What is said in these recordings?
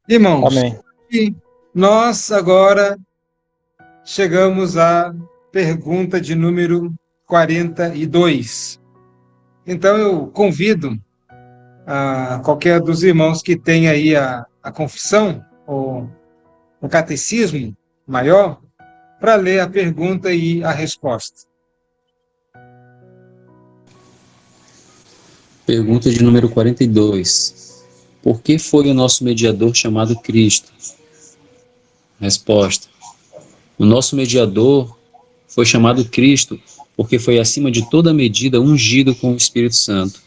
Irmãos, Amém. e nós agora chegamos à pergunta de número 42. Então eu convido a qualquer dos irmãos que tenha aí a confissão ou o catecismo maior para ler a pergunta e a resposta. Pergunta de número 42. Por que foi o nosso mediador chamado Cristo? Resposta. O nosso mediador foi chamado Cristo porque foi acima de toda medida ungido com o Espírito Santo,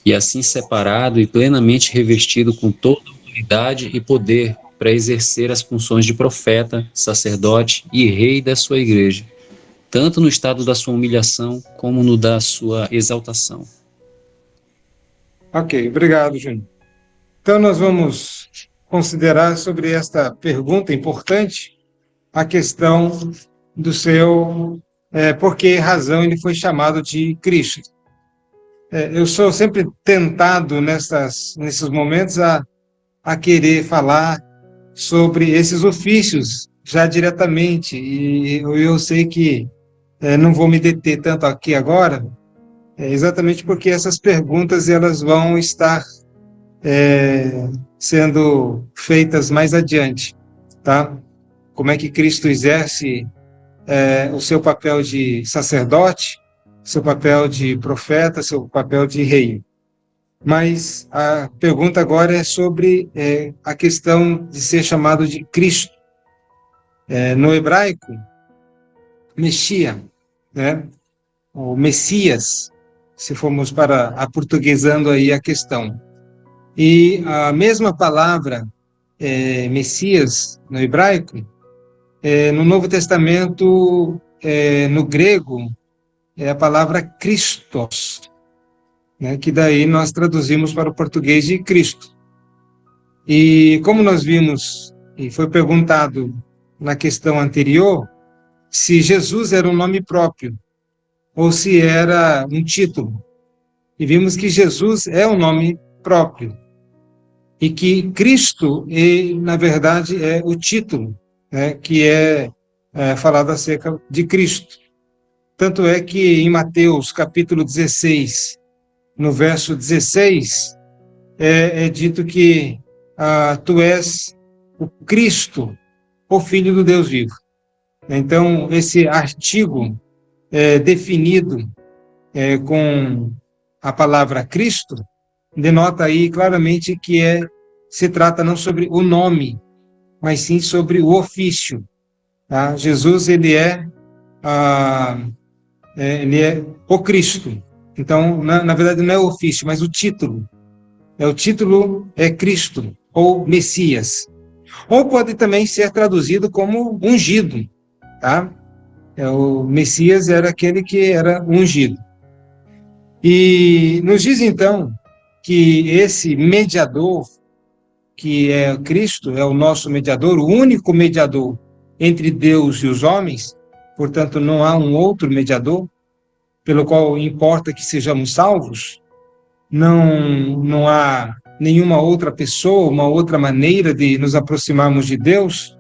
e assim separado e plenamente revestido com toda autoridade e poder para exercer as funções de profeta, sacerdote e rei da sua igreja, tanto no estado da sua humilhação como no da sua exaltação. Ok, obrigado, Júnior. Então nós vamos considerar sobre esta pergunta importante a questão do seu por que razão ele foi chamado de Cristo. Eu sou sempre tentado nesses momentos a querer falar sobre esses ofícios já diretamente, e eu sei que não vou me deter tanto aqui agora, exatamente porque essas perguntas elas vão estar sendo feitas mais adiante, tá? Como é que Cristo exerce o seu papel de sacerdote, seu papel de profeta, seu papel de rei. Mas a pergunta agora é sobre a questão de ser chamado de Cristo. No hebraico, Mexia, né? O Messias, se formos para aportuguesando aí a questão. E a mesma palavra Messias, no hebraico, no Novo Testamento, no grego, é a palavra Christos, né, que daí nós traduzimos para o português de Cristo. E como nós vimos, e foi perguntado na questão anterior, se Jesus era um nome próprio ou se era um título. E vimos que Jesus é um nome próprio e que Cristo, na verdade, é o título, né, que é falado acerca de Cristo. Tanto é que em Mateus capítulo 16, no verso 16, é dito que tu és o Cristo, o Filho do Deus vivo. Então, esse artigo definido com a palavra Cristo, denota aí claramente que se trata não sobre o nome, mas sim sobre o ofício. Tá? Jesus, ele é o Cristo. Então, na verdade, não é o ofício, mas o título. O título é Cristo, ou Messias. Ou pode também ser traduzido como ungido. Tá? O Messias era aquele que era ungido. E nos diz, então, que esse mediador, que é Cristo, é o nosso mediador, o único mediador entre Deus e os homens, portanto, não há um outro mediador, pelo qual importa que sejamos salvos, não há nenhuma outra pessoa, uma outra maneira de nos aproximarmos de Deus,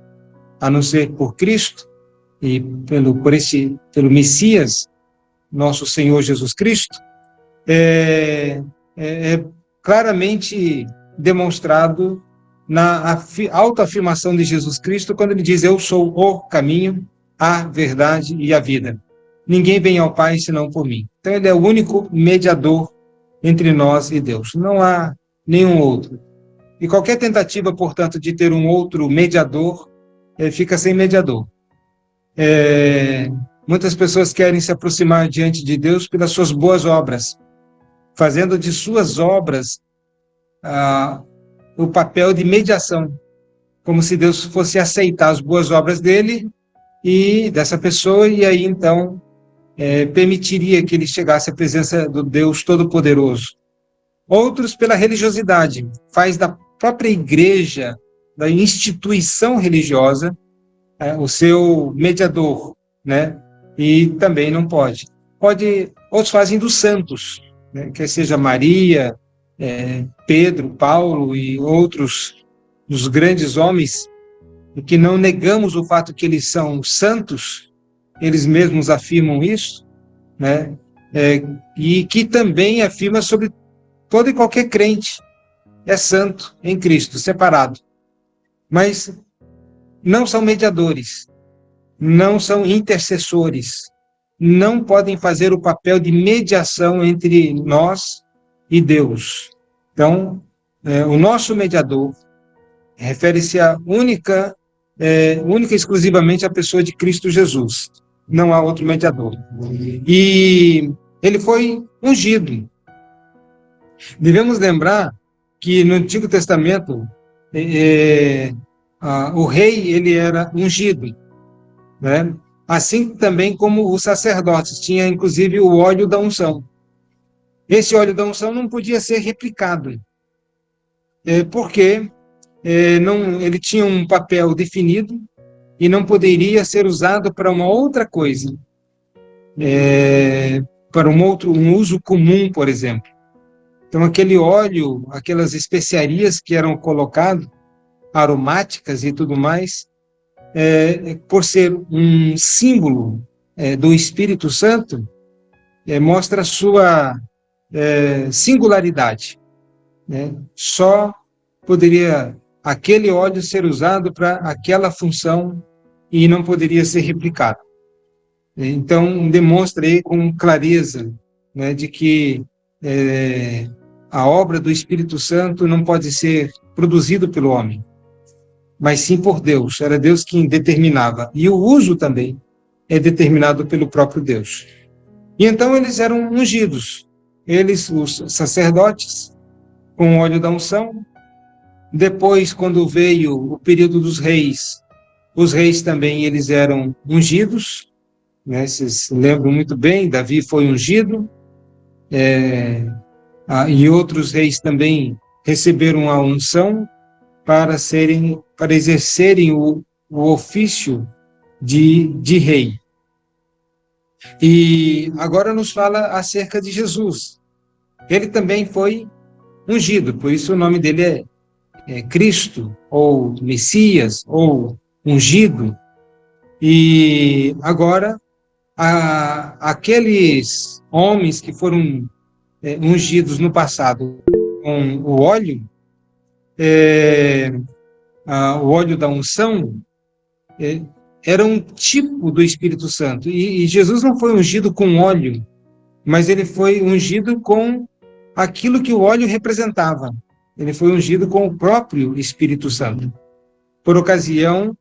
a não ser por Cristo e pelo Messias, nosso Senhor Jesus Cristo, é claramente demonstrado na autoafirmação de Jesus Cristo, quando ele diz: eu sou o caminho, a verdade e a vida. Ninguém vem ao Pai senão por mim. Então ele é o único mediador entre nós e Deus. Não há nenhum outro. E qualquer tentativa, portanto, de ter um outro mediador, fica sem mediador. Muitas pessoas querem se aproximar diante de Deus pelas suas boas obras, fazendo de suas obras o papel de mediação, como se Deus fosse aceitar as boas obras dele e dessa pessoa, e aí então permitiria que ele chegasse à presença do Deus Todo-Poderoso. Outros pela religiosidade, faz da própria igreja, da instituição religiosa, o seu mediador, né? E também não pode. Outros fazem dos santos, né? Quer seja Maria, Pedro, Paulo e outros dos grandes homens, e que não negamos o fato que eles são santos, eles mesmos afirmam isso, né? E que também afirma sobre todo e qualquer crente, é santo em Cristo, separado. Mas não são mediadores, não são intercessores, não podem fazer o papel de mediação entre nós e Deus. Então, o nosso mediador refere-se à única e exclusivamente à pessoa de Cristo Jesus. Não há outro mediador. E ele foi ungido. Devemos lembrar que no Antigo Testamento o rei ele era ungido, né? Assim também como os sacerdotes, tinha inclusive o óleo da unção. Esse óleo da unção não podia ser replicado, porque ele tinha um papel definido e não poderia ser usado para uma outra coisa, para um uso comum, por exemplo. Então, aquele óleo, aquelas especiarias que eram colocadas, aromáticas e tudo mais, por ser um símbolo do Espírito Santo, mostra a sua singularidade, né? Só poderia aquele óleo ser usado para aquela função e não poderia ser replicado. Então, demonstra aí com clareza, né, de que a obra do Espírito Santo não pode ser produzida pelo homem, mas sim por Deus. Era Deus quem determinava. E o uso também é determinado pelo próprio Deus. E então eles eram ungidos. Eles, os sacerdotes, com o óleo da unção. Depois, quando veio o período dos reis, os reis também eles eram ungidos, né? Vocês lembram muito bem, Davi foi ungido, e outros reis também receberam a unção para exercerem o ofício de rei. E agora nos fala acerca de Jesus. Ele também foi ungido, por isso o nome dele é Cristo, ou Messias, ou ungido. E agora, aqueles homens que foram ungidos no passado com o óleo da unção, era um tipo do Espírito Santo. E Jesus não foi ungido com óleo, mas ele foi ungido com aquilo que o óleo representava. Ele foi ungido com o próprio Espírito Santo, por ocasião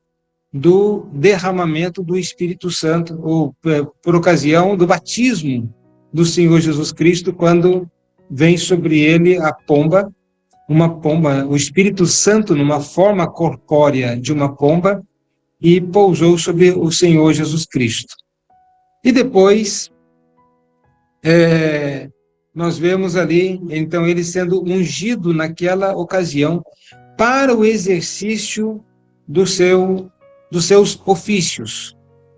do derramamento do Espírito Santo, ou por ocasião do batismo do Senhor Jesus Cristo, quando vem sobre ele uma pomba, o Espírito Santo numa forma corpórea de uma pomba, e pousou sobre o Senhor Jesus Cristo. E depois, nós vemos ali, então, ele sendo ungido naquela ocasião para o exercício dos seus ofícios,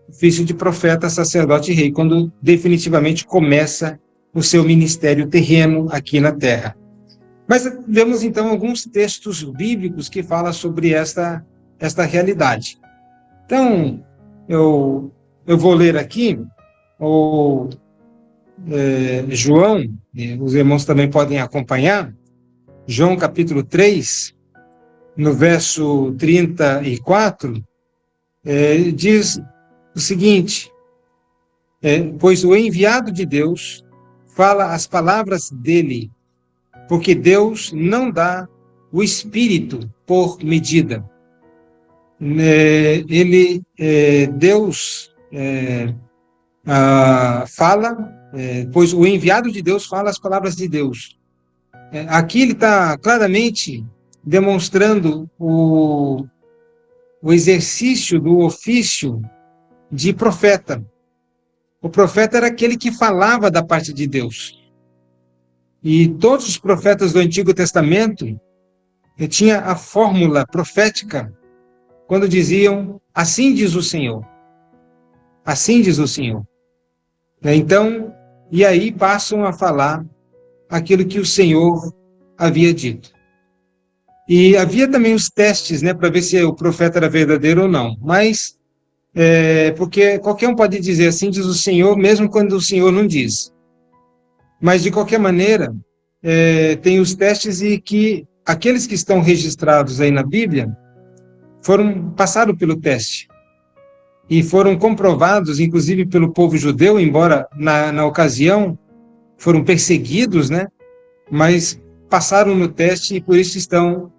ofício de profeta, sacerdote e rei, quando definitivamente começa o seu ministério terreno aqui na terra. Mas vemos, então, alguns textos bíblicos que falam sobre esta realidade. Então, eu vou ler aqui João, os irmãos também podem acompanhar, João capítulo 3, no verso 34, diz o seguinte: pois o enviado de Deus fala as palavras dele, porque Deus não dá o Espírito por medida. Deus fala, pois o enviado de Deus fala as palavras de Deus. Aqui ele está claramente demonstrando o exercício do ofício de profeta. O profeta era aquele que falava da parte de Deus. E todos os profetas do Antigo Testamento tinham a fórmula profética quando diziam: assim diz o Senhor. Assim diz o Senhor. Então, e aí passam a falar aquilo que o Senhor havia dito. E havia também os testes, né, para ver se o profeta era verdadeiro ou não. Mas, porque qualquer um pode dizer assim, diz o Senhor, mesmo quando o Senhor não diz. Mas, de qualquer maneira, tem os testes e que aqueles que estão registrados aí na Bíblia passaram pelo teste e foram comprovados, inclusive pelo povo judeu, embora na ocasião foram perseguidos, né? Mas passaram no teste e por isso estão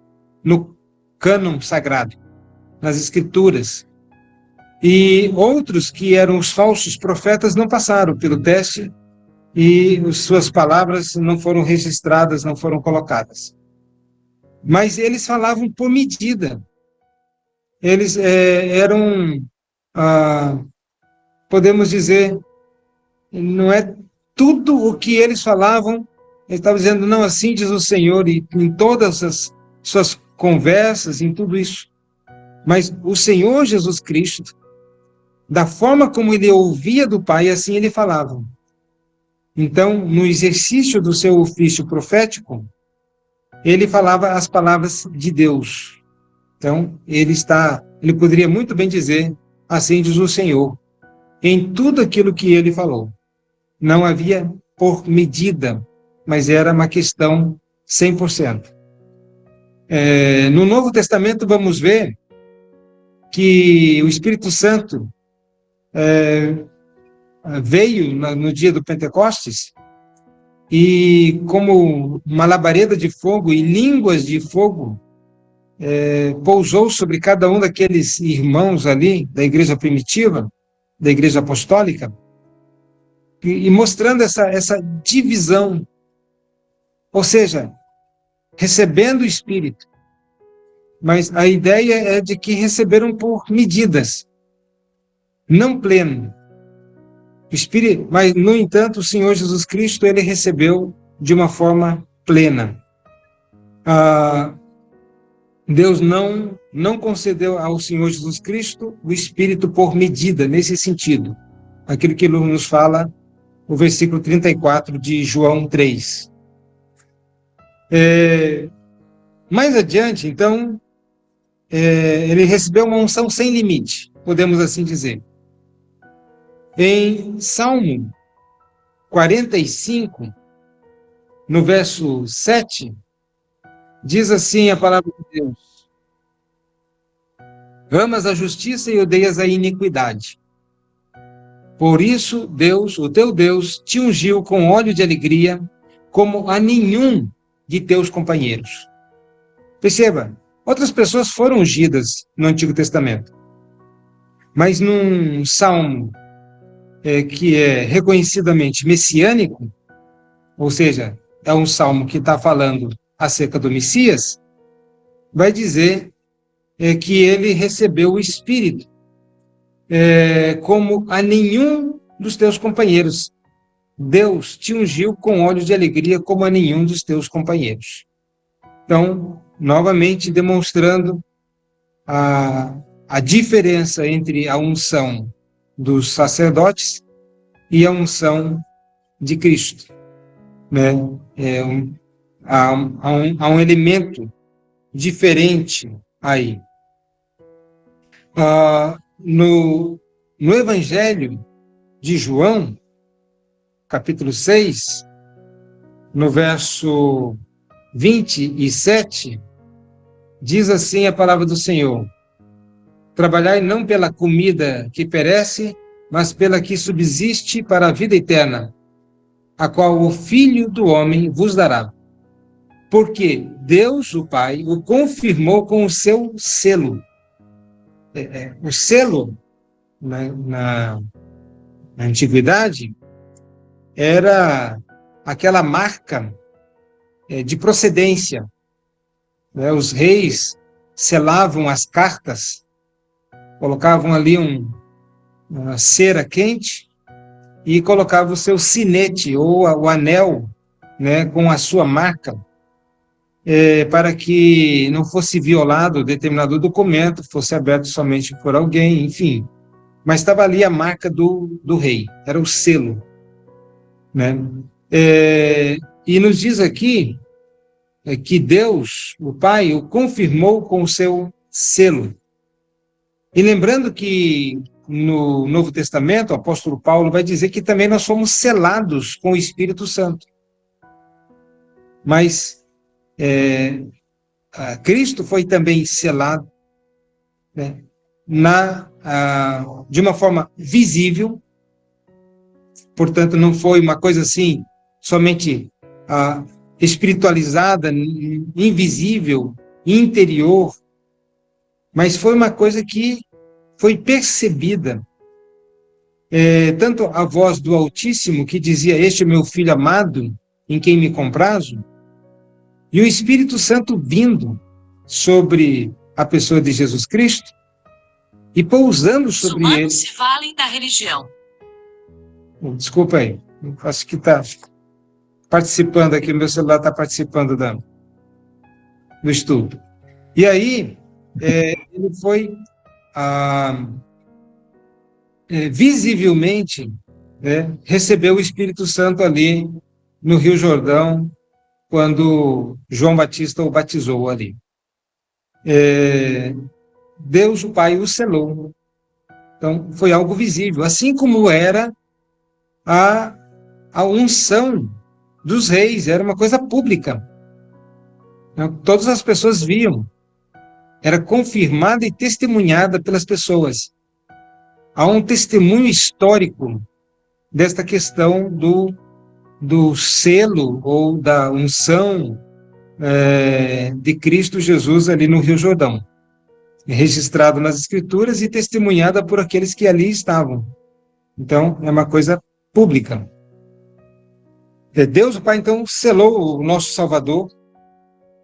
no cânon sagrado, nas escrituras. E outros que eram os falsos profetas não passaram pelo teste e suas palavras não foram registradas, não foram colocadas. Mas eles falavam por medida. Eles eram, podemos dizer, não é tudo o que eles falavam, ele estava dizendo, não, assim diz o Senhor, e em todas as suas conversas, em tudo isso. Mas o Senhor Jesus Cristo, da forma como ele ouvia do Pai, assim ele falava. Então, no exercício do seu ofício profético, ele falava as palavras de Deus. Então, ele poderia muito bem dizer, assim diz o Senhor, em tudo aquilo que ele falou. Não havia por medida, mas era uma questão 100%. No Novo Testamento, vamos ver que o Espírito Santo veio no dia do Pentecostes e, como uma labareda de fogo e línguas de fogo, pousou sobre cada um daqueles irmãos ali da igreja primitiva, da igreja apostólica, e mostrando essa divisão, ou seja, recebendo o Espírito. Mas a ideia é de que receberam por medidas, não pleno. O Espírito, mas, no entanto, o Senhor Jesus Cristo, ele recebeu de uma forma plena. Deus não concedeu ao Senhor Jesus Cristo o Espírito por medida, nesse sentido. Aquilo que nos fala o versículo 34 de João 3. Mais adiante, então, ele recebeu uma unção sem limite, podemos assim dizer. Em Salmo 45, no verso 7, diz assim a palavra de Deus: amas a justiça e odeias a iniquidade. Por isso, Deus, o teu Deus, te ungiu com óleo de alegria, como a nenhum de teus companheiros. Perceba, outras pessoas foram ungidas no Antigo Testamento. Mas num salmo que é reconhecidamente messiânico, ou seja, é um salmo que está falando acerca do Messias, vai dizer que ele recebeu o Espírito como a nenhum dos teus companheiros. Deus te ungiu com óleo de alegria como a nenhum dos teus companheiros. Então, novamente demonstrando a diferença entre a unção dos sacerdotes e a unção de Cristo. Né? Há um elemento diferente aí. No Evangelho de João, capítulo 6, no verso 27, diz assim a palavra do Senhor: trabalhai não pela comida que perece, mas pela que subsiste para a vida eterna, a qual o Filho do Homem vos dará. Porque Deus, o Pai, o confirmou com o seu selo. O selo, na antiguidade, era aquela marca de procedência. Os reis selavam as cartas, colocavam ali uma cera quente e colocavam o seu sinete ou o anel, com a sua marca, para que não fosse violado determinado documento, fosse aberto somente por alguém, enfim. Mas estava ali a marca do rei, era o selo. E nos diz aqui que Deus, o Pai, o confirmou com o seu selo. E lembrando que no Novo Testamento, o apóstolo Paulo vai dizer que também nós somos selados com o Espírito Santo. Mas Cristo foi também selado, né, de uma forma visível, portanto, não foi uma coisa assim, somente espiritualizada, invisível, interior, mas foi uma coisa que foi percebida. Tanto a voz do Altíssimo, que dizia, este é meu Filho amado, em quem me comprazo, e o Espírito Santo vindo sobre a pessoa de Jesus Cristo e pousando sobre ele. Se valem da religião. Desculpa aí, acho que está participando aqui, meu celular está participando do estudo. E aí, ele foi visivelmente, né, recebeu o Espírito Santo ali no Rio Jordão, quando João Batista o batizou ali. Deus, o Pai, o selou. Então, foi algo visível, assim como era a unção dos reis, era uma coisa pública. Todas as pessoas viam, era confirmada e testemunhada pelas pessoas. Há um testemunho histórico desta questão do selo ou da unção de Cristo Jesus ali no Rio Jordão, registrado nas Escrituras e testemunhada por aqueles que ali estavam. Então, é uma coisa pública. Deus, o Pai, então, selou o nosso Salvador,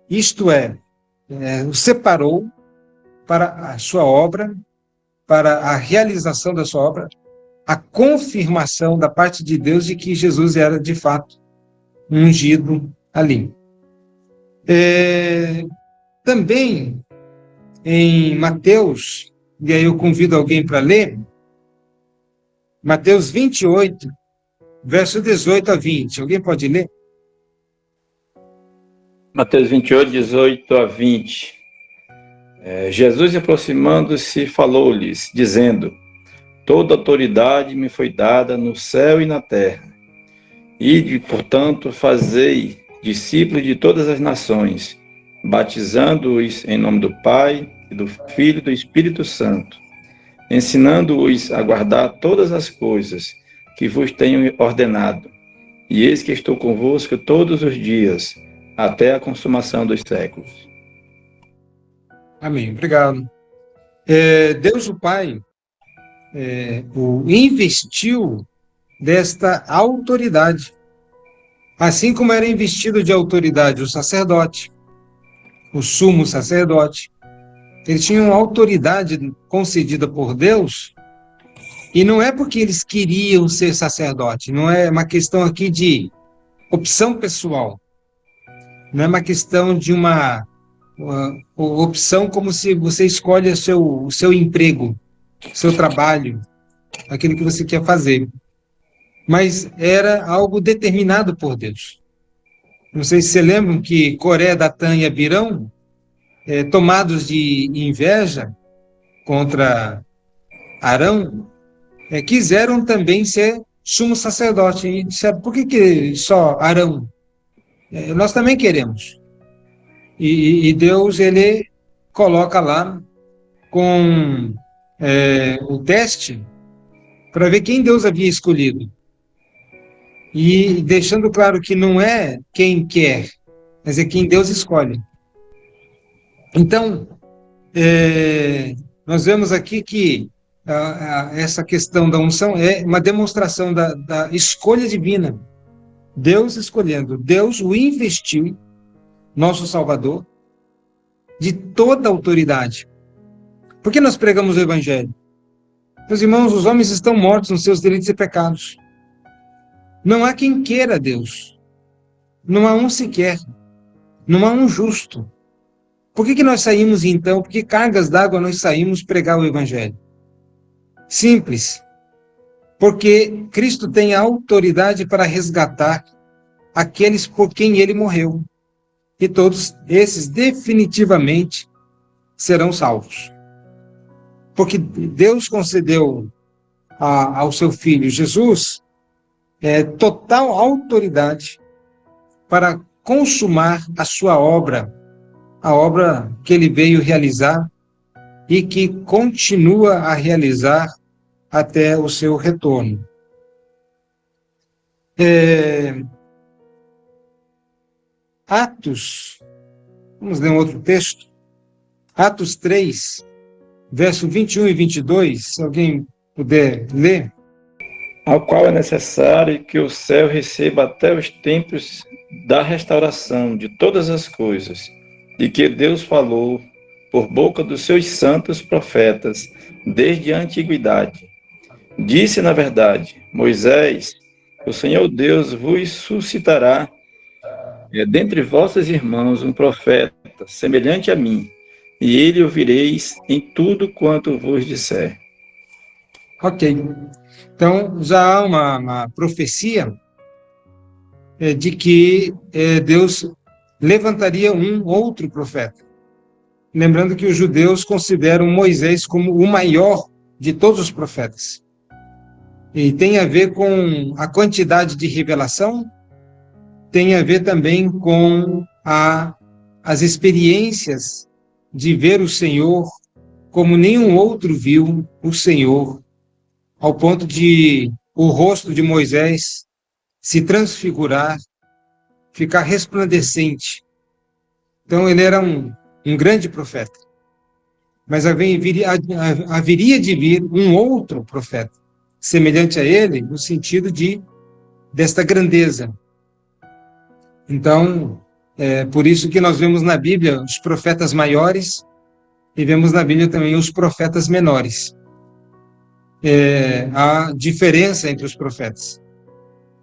isto o separou para a sua obra, para a realização da sua obra, a confirmação da parte de Deus de que Jesus era, de fato, ungido ali. Também, em Mateus, e aí eu convido alguém para ler, Mateus 28, verso 18 a 20. Alguém pode ler? Mateus 28, 18 a 20. Jesus, aproximando-se, falou-lhes, dizendo, toda autoridade me foi dada no céu e na terra. Ide, portanto, fazei discípulos de todas as nações, batizando-os em nome do Pai, e do Filho e do Espírito Santo, ensinando-os a guardar todas as coisas que vos tenho ordenado. E eis que estou convosco todos os dias, até a consumação dos séculos. Amém. Obrigado. Deus, o Pai, o investiu desta autoridade, assim como era investido de autoridade o sacerdote, o sumo sacerdote. Eles tinham autoridade concedida por Deus, e não é porque eles queriam ser sacerdote, não é uma questão aqui de opção pessoal, não é uma questão de uma opção como se você escolhe o seu emprego, seu trabalho, aquilo que você quer fazer. Mas era algo determinado por Deus. Não sei se vocês lembram que Coré, Datã e Abirão, tomados de inveja contra Arão, quiseram também ser sumo sacerdote. E disseram, por que só Arão? Nós também queremos. E Deus, ele coloca lá com o teste para ver quem Deus havia escolhido. E deixando claro que não é quem quer, mas é quem Deus escolhe. Então, nós vemos aqui que essa questão da unção é uma demonstração da escolha divina. Deus escolhendo, Deus o investiu, nosso Salvador, de toda a autoridade. Por que nós pregamos o Evangelho? Meus irmãos, os homens estão mortos nos seus delitos e pecados. Não há quem queira Deus. Não há um sequer. Não há um justo. Por que nós saímos, então? Por que cargas d'água nós saímos pregar o Evangelho? Simples. Porque Cristo tem a autoridade para resgatar aqueles por quem ele morreu. e todos esses definitivamente serão salvos. Porque Deus concedeu ao seu Filho Jesus total autoridade para consumar a sua obra, a obra que ele veio realizar e que continua a realizar até o seu retorno. Atos, vamos ler um outro texto, Atos 3, verso 21 e 22, se alguém puder ler. Ao qual é necessário que o céu receba até os tempos da restauração de todas as coisas, de que Deus falou por boca dos seus santos profetas desde a antiguidade. Disse, na verdade, Moisés, o Senhor Deus vos suscitará dentre vossos irmãos um profeta semelhante a mim, e ele ouvireis em tudo quanto vos disser. Ok. Então, já há uma profecia de que Deus levantaria um outro profeta. Lembrando que os judeus consideram Moisés como o maior de todos os profetas. E tem a ver com a quantidade de revelação, tem a ver também com as experiências de ver o Senhor como nenhum outro viu o Senhor, ao ponto de o rosto de Moisés se transfigurar, ficar resplandecente. Então ele era um grande profeta. Mas haveria de vir um outro profeta, semelhante a ele, no sentido desta grandeza. Então, é por isso que nós vemos na Bíblia os profetas maiores e vemos na Bíblia também os profetas menores. Há diferença entre os profetas.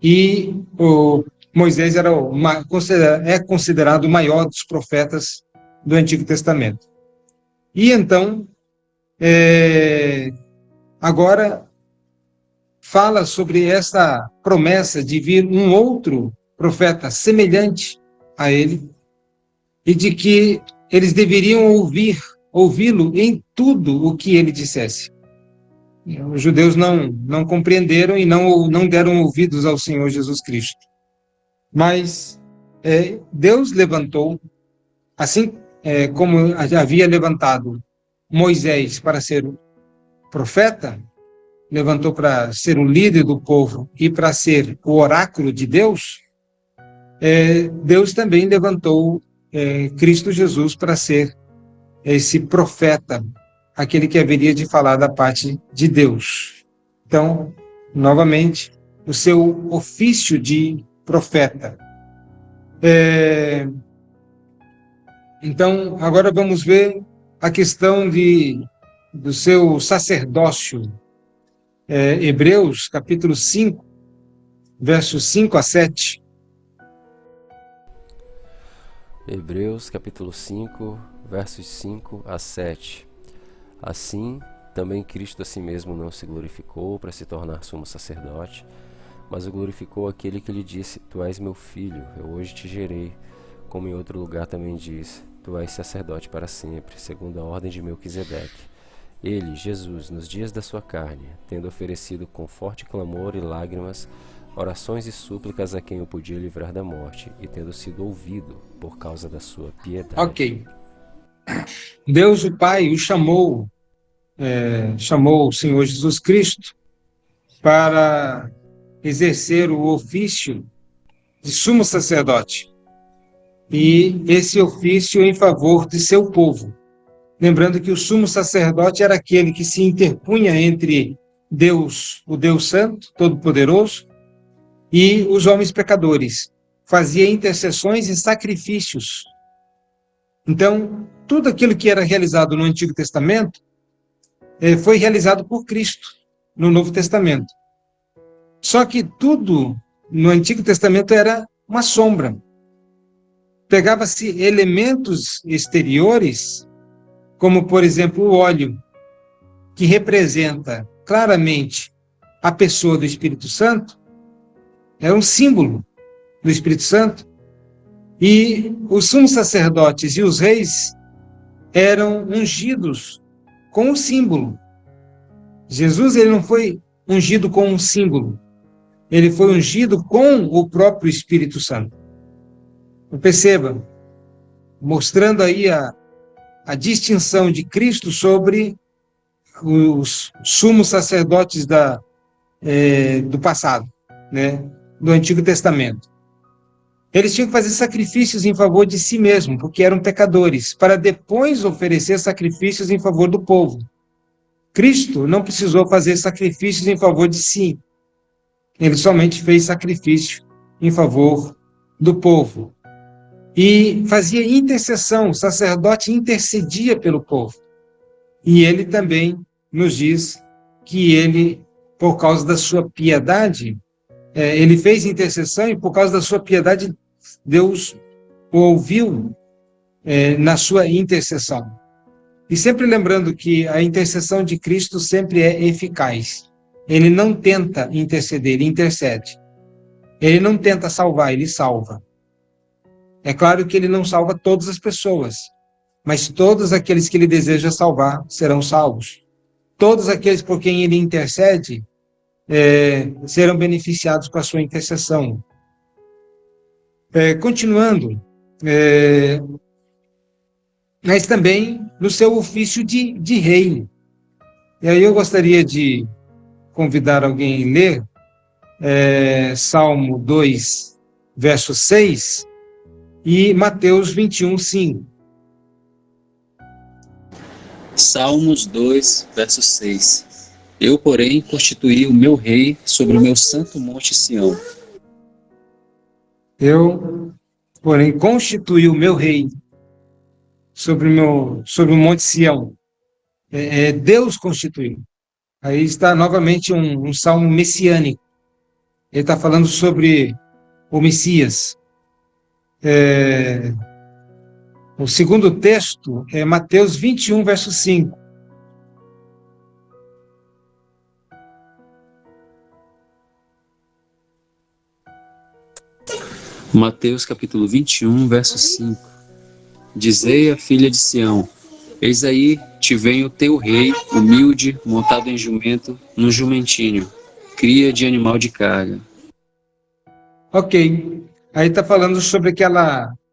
E o Moisés é considerado o maior dos profetas do Antigo Testamento. E então, agora fala sobre essa promessa de vir um outro profeta semelhante a ele, e de que eles deveriam ouvi-lo em tudo o que ele dissesse. Os judeus não compreenderam e não deram ouvidos ao Senhor Jesus Cristo. Mas Deus levantou, assim como havia levantado Moisés para ser profeta, levantou para ser o líder do povo e para ser o oráculo de Deus, Deus também levantou Cristo Jesus para ser esse profeta, aquele que haveria de falar da parte de Deus. Então, novamente, o seu ofício de profeta. Então, agora vamos ver a questão do seu sacerdócio. Hebreus, capítulo 5, versos 5 a 7. Hebreus, capítulo 5, versos 5 a 7. Assim, também Cristo a si mesmo não se glorificou para se tornar sumo sacerdote, mas o glorificou aquele que lhe disse, tu és meu filho, eu hoje te gerei, como em outro lugar também diz, tu és sacerdote para sempre, segundo a ordem de Melquisedeque. Ele, Jesus, nos dias da sua carne, tendo oferecido com forte clamor e lágrimas, orações e súplicas a quem o podia livrar da morte, e tendo sido ouvido por causa da sua piedade. Ok. Deus, o Pai, o chamou o Senhor Jesus Cristo para exercer o ofício de sumo sacerdote. E esse ofício em favor de seu povo. Lembrando que o sumo sacerdote era aquele que se interpunha entre Deus, o Deus Santo, Todo-Poderoso, e os homens pecadores. Fazia intercessões e sacrifícios. Então, tudo aquilo que era realizado no Antigo Testamento foi realizado por Cristo no Novo Testamento. Só que tudo no Antigo Testamento era uma sombra. Pegava-se elementos exteriores, como, por exemplo, o óleo, que representa claramente a pessoa do Espírito Santo, é um símbolo do Espírito Santo. E os sumos sacerdotes e os reis eram ungidos com um símbolo. Jesus, ele não foi ungido com um símbolo, ele foi ungido com o próprio Espírito Santo. Perceba, mostrando aí a distinção de Cristo sobre os sumos sacerdotes do passado, né, do Antigo Testamento. Eles tinham que fazer sacrifícios em favor de si mesmos, porque eram pecadores, para depois oferecer sacrifícios em favor do povo. Cristo não precisou fazer sacrifícios em favor de si. Ele somente fez sacrifício em favor do povo. E fazia intercessão, o sacerdote intercedia pelo povo. E ele também nos diz que ele, por causa da sua piedade, ele fez intercessão e por causa da sua piedade, Deus o ouviu na sua intercessão. E sempre lembrando que a intercessão de Cristo sempre é eficaz. Ele não tenta interceder, ele intercede. Ele não tenta salvar, ele salva. É claro que ele não salva todas as pessoas, mas todos aqueles que ele deseja salvar serão salvos. Todos aqueles por quem ele intercede serão beneficiados com a sua intercessão. Continuando, mas também no seu ofício de rei. E aí eu gostaria de convidar alguém a ler Salmo 2, verso 6 e Mateus 21, 5. Salmos 2, verso 6. Eu, porém, constituí o meu rei sobre o meu santo monte Sião. Eu, porém, constituí o meu rei sobre o monte Sião. Deus constituiu. Aí está novamente um salmo messiânico. Ele está falando sobre o Messias. O segundo texto é Mateus 21, verso 5. Mateus capítulo 21, verso 5. Dizei à filha de Sião: eis aí te vem o teu rei, humilde, montado em jumento, num jumentinho, cria de animal de carga. Ok. Aí está falando sobre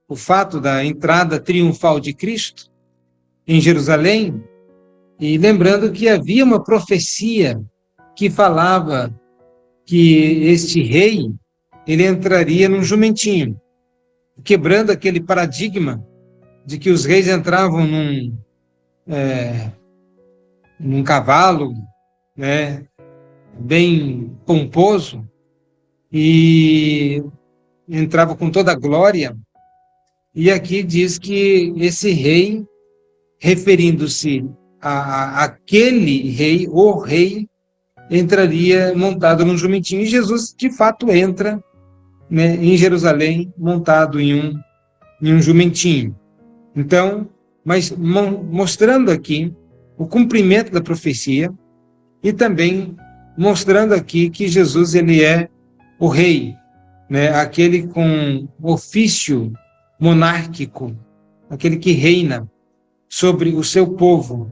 o fato da entrada triunfal de Cristo em Jerusalém, e lembrando que havia uma profecia que falava que este rei, ele entraria num jumentinho, quebrando aquele paradigma de que os reis entravam num cavalo, né, bem pomposo, e entrava com toda a glória. E aqui diz que esse rei, referindo-se àquele rei, o rei, entraria montado num jumentinho. E Jesus, de fato, entra, né, em Jerusalém, montado em um jumentinho. Então, mas mostrando aqui o cumprimento da profecia e também mostrando aqui que Jesus, ele é o rei, né, aquele com ofício monárquico, aquele que reina sobre o seu povo.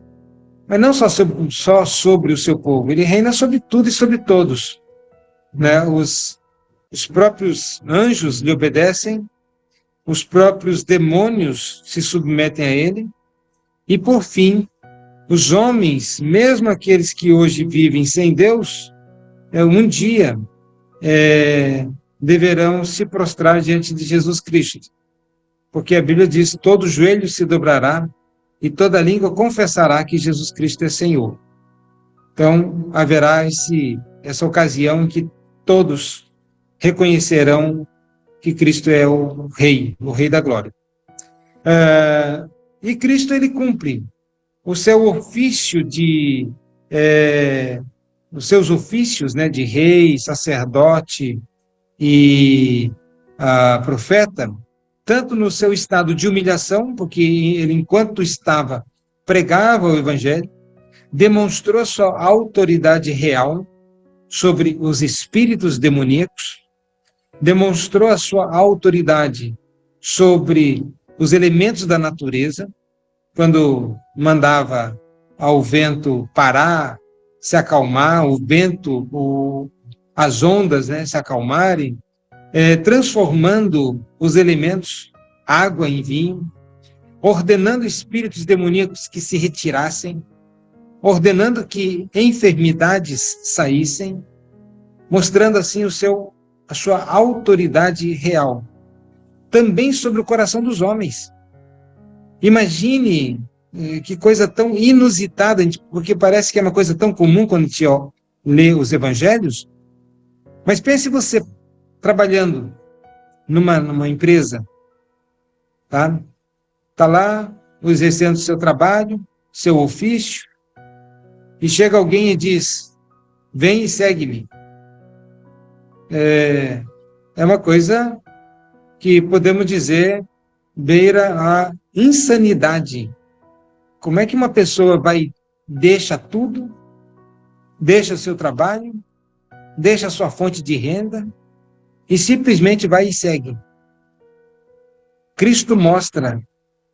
Mas não só sobre o seu povo, ele reina sobre tudo e sobre todos, né? Os próprios anjos lhe obedecem, os próprios demônios se submetem a ele, e por fim, os homens, mesmo aqueles que hoje vivem sem Deus, um dia deverão se prostrar diante de Jesus Cristo. Porque a Bíblia diz: todo joelho se dobrará e toda língua confessará que Jesus Cristo é Senhor. Então, haverá essa ocasião em que todos reconhecerão que Cristo é o Rei da Glória. E Cristo, ele cumpre o seu ofício os seus ofícios, né, de rei, sacerdote e profeta, tanto no seu estado de humilhação, porque ele, enquanto estava, pregava o Evangelho, demonstrou sua autoridade real sobre os espíritos demoníacos, demonstrou a sua autoridade sobre os elementos da natureza, quando mandava ao vento parar, se acalmar, o vento, as ondas, né, se acalmarem, transformando os elementos, água em vinho, ordenando espíritos demoníacos que se retirassem, ordenando que enfermidades saíssem, mostrando assim a sua autoridade real. Também sobre o coração dos homens. Imagine que coisa tão inusitada, porque parece que é uma coisa tão comum quando a gente lê os evangelhos, mas pense você trabalhando numa empresa, tá? Está lá exercendo seu trabalho, seu ofício, e chega alguém e diz: vem e segue-me. É uma coisa que podemos dizer beira a insanidade. Como é que uma pessoa deixa tudo, deixa seu trabalho, deixa sua fonte de renda e simplesmente vai e segue? Cristo mostra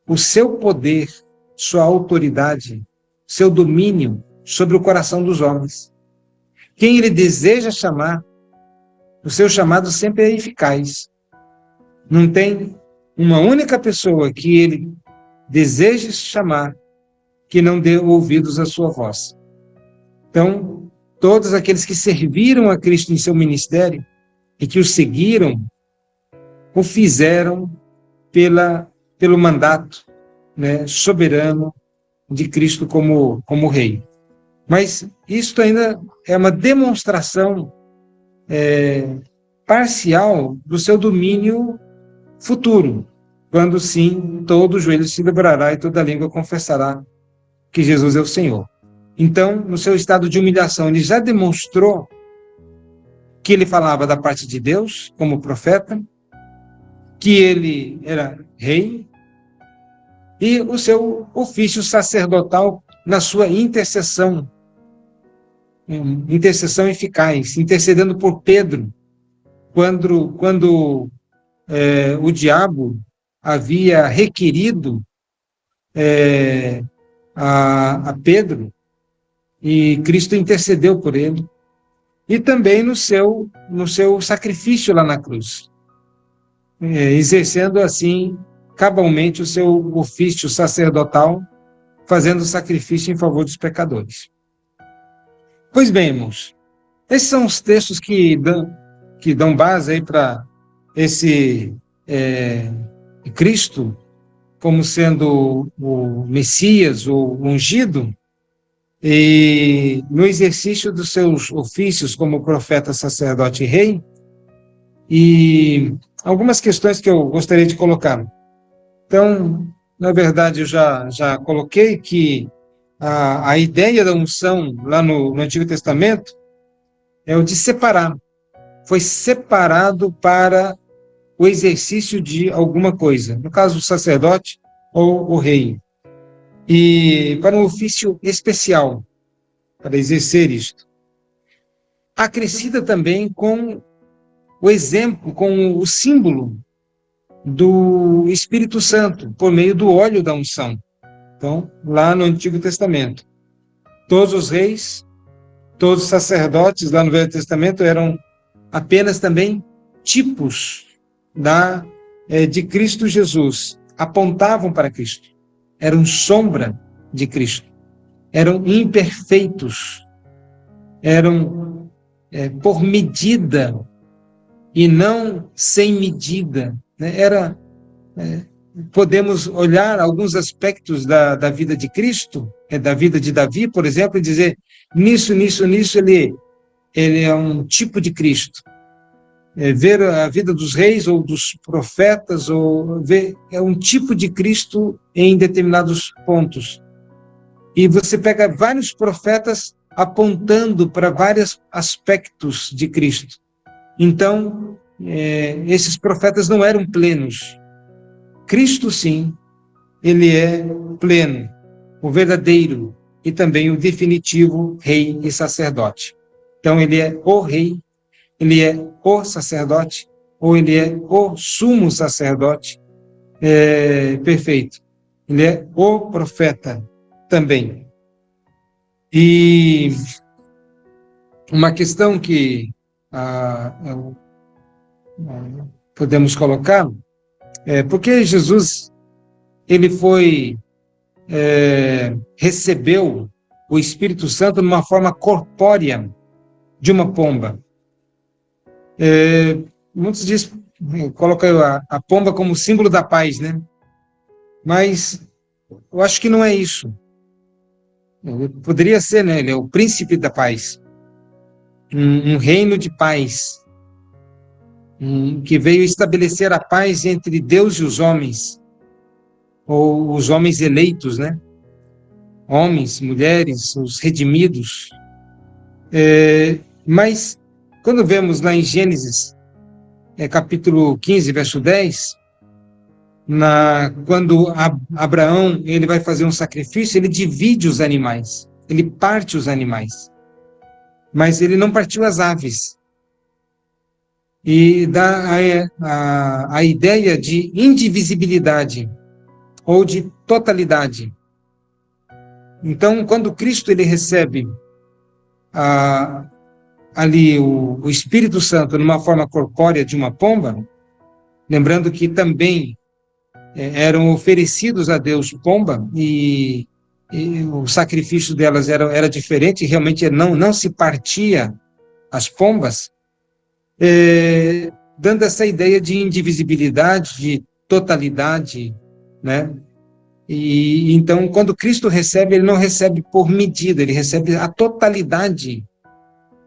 o seu poder, sua autoridade, seu domínio sobre o coração dos homens. Quem ele deseja chamar, o seu chamado sempre é eficaz. Não tem uma única pessoa que ele deseje chamar que não dê ouvidos à sua voz. Então, todos aqueles que serviram a Cristo em seu ministério e que o seguiram, o fizeram pelo mandato, né, soberano de Cristo como Rei. Mas isto ainda é uma demonstração parcial do seu domínio futuro, quando sim, todo joelho se dobrará e toda língua confessará que Jesus é o Senhor. Então, no seu estado de humilhação, ele já demonstrou que ele falava da parte de Deus como profeta, que ele era rei, e o seu ofício sacerdotal na sua intercessão eficaz, intercedendo por Pedro, quando o diabo havia requerido a Pedro, e Cristo intercedeu por ele, e também no seu sacrifício lá na cruz, exercendo assim cabalmente o seu ofício sacerdotal, fazendo sacrifício em favor dos pecadores. Pois bem, irmãos, esses são os textos que dão base aí para esse Cristo como sendo o Messias, o ungido, e no exercício dos seus ofícios como profeta, sacerdote e rei. E algumas questões que eu gostaria de colocar. Então, na verdade, eu já coloquei que a ideia da unção lá no Antigo Testamento é o de separar. Foi separado para o exercício de alguma coisa, no caso o sacerdote ou o rei, e para um ofício especial, para exercer isto. Acrescida também com o exemplo, com o símbolo do Espírito Santo, por meio do óleo da unção. Então, lá no Antigo Testamento, todos os reis, todos os sacerdotes lá no Velho Testamento eram apenas também tipos de Cristo Jesus, apontavam para Cristo, eram sombra de Cristo, eram imperfeitos, eram por medida e não sem medida, né? Podemos olhar alguns aspectos da vida de Cristo, da vida de Davi, por exemplo, e dizer, nisso ele é um tipo de Cristo. Ver a vida dos reis ou dos profetas, ou ver é um tipo de Cristo em determinados pontos. E você pega vários profetas apontando para vários aspectos de Cristo. Então, esses profetas não eram plenos. Cristo, sim, ele é pleno, o verdadeiro e também o definitivo rei e sacerdote. Então, ele é o rei, ele é o sacerdote, ou ele é o sumo sacerdote, perfeito. Ele é o profeta também. E uma questão que podemos colocar é porque Jesus ele recebeu o Espírito Santo numa forma corpórea de uma pomba. Muitos dizem, colocam a pomba como símbolo da paz, né? Mas eu acho que não é isso. Poderia ser, né? Ele é o príncipe da paz. Um reino de paz. Que veio estabelecer a paz entre Deus e os homens. Ou os homens eleitos, né? Homens, mulheres, os redimidos. Mas, quando vemos lá em Gênesis, capítulo 15, verso 10, quando Abraão ele vai fazer um sacrifício, ele divide os animais, ele parte os animais, mas ele não partiu as aves. E dá a ideia de indivisibilidade ou de totalidade. Então, quando Cristo ele recebe ali o Espírito Santo numa forma corpórea de uma pomba, lembrando que também eram oferecidos a Deus pomba e o sacrifício delas era diferente, realmente não se partia as pombas, dando essa ideia de indivisibilidade, de totalidade, né? E então, quando Cristo recebe, ele não recebe por medida, ele recebe a totalidade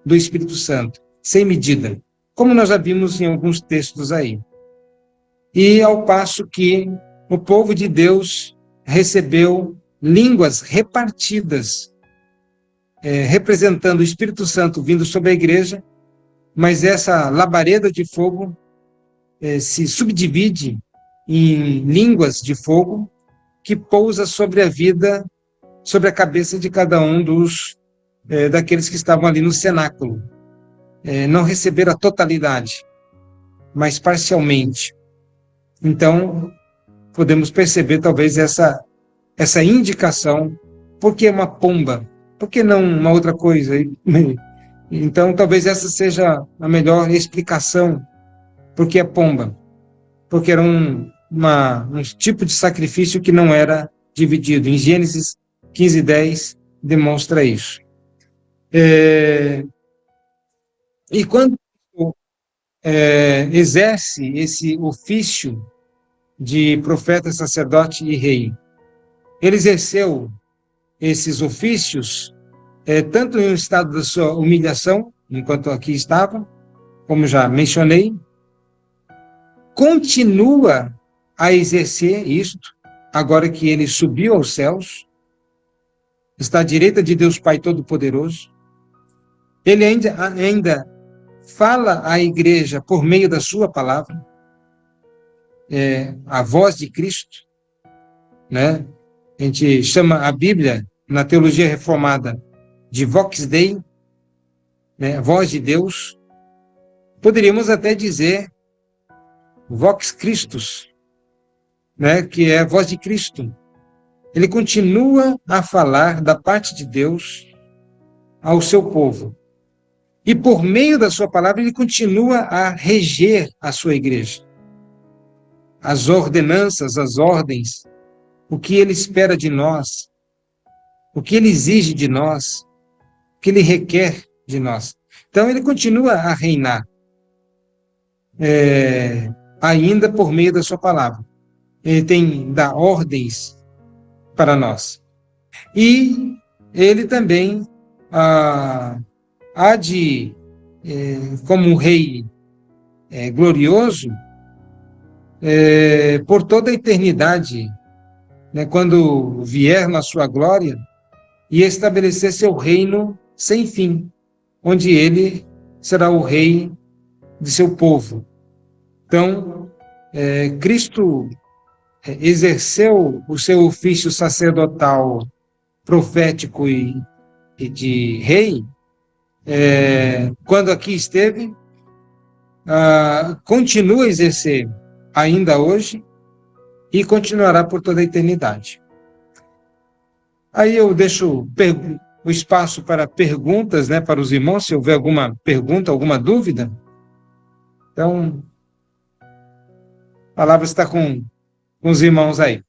do Espírito Santo, sem medida, como nós já vimos em alguns textos aí. E ao passo que o povo de Deus recebeu línguas repartidas, representando o Espírito Santo vindo sobre a igreja, mas essa labareda de fogo se subdivide em línguas de fogo que pousa sobre a vida, sobre a cabeça de cada um daqueles que estavam ali no cenáculo. Não receberam a totalidade, mas parcialmente. Então, podemos perceber talvez essa indicação. Por que uma pomba? Por que não uma outra coisa? Então, talvez essa seja a melhor explicação. Por que a pomba? Porque era um tipo de sacrifício que não era dividido. Em Gênesis 15:10 demonstra isso. E quando exerce esse ofício de profeta, sacerdote e rei, ele exerceu esses ofícios tanto em um estado da sua humilhação, enquanto aqui estava, como já mencionei, continua a exercer isto, agora que ele subiu aos céus, está à direita de Deus Pai Todo-Poderoso. Ele ainda fala à igreja por meio da sua palavra, a voz de Cristo, né? A gente chama a Bíblia, na teologia reformada, de Vox Dei, né? Voz de Deus. Poderíamos até dizer Vox Christus, né? Que é a voz de Cristo. Ele continua a falar da parte de Deus ao seu povo. E por meio da sua palavra, ele continua a reger a sua igreja. As ordenanças, as ordens, o que ele espera de nós, o que ele exige de nós, o que ele requer de nós. Então, ele continua a reinar, ainda por meio da sua palavra. Ele dá ordens para nós. E ele também há de, como um rei glorioso, por toda a eternidade, né, quando vier na sua glória, e estabelecer seu reino sem fim, onde ele será o rei de seu povo. Então, Cristo exerceu o seu ofício sacerdotal, profético e de rei, quando aqui esteve, continua a exercer ainda hoje, e continuará por toda a eternidade. Aí eu deixo o espaço para perguntas, né, para os irmãos, se houver alguma pergunta, alguma dúvida. Então, a palavra está com os irmãos aí.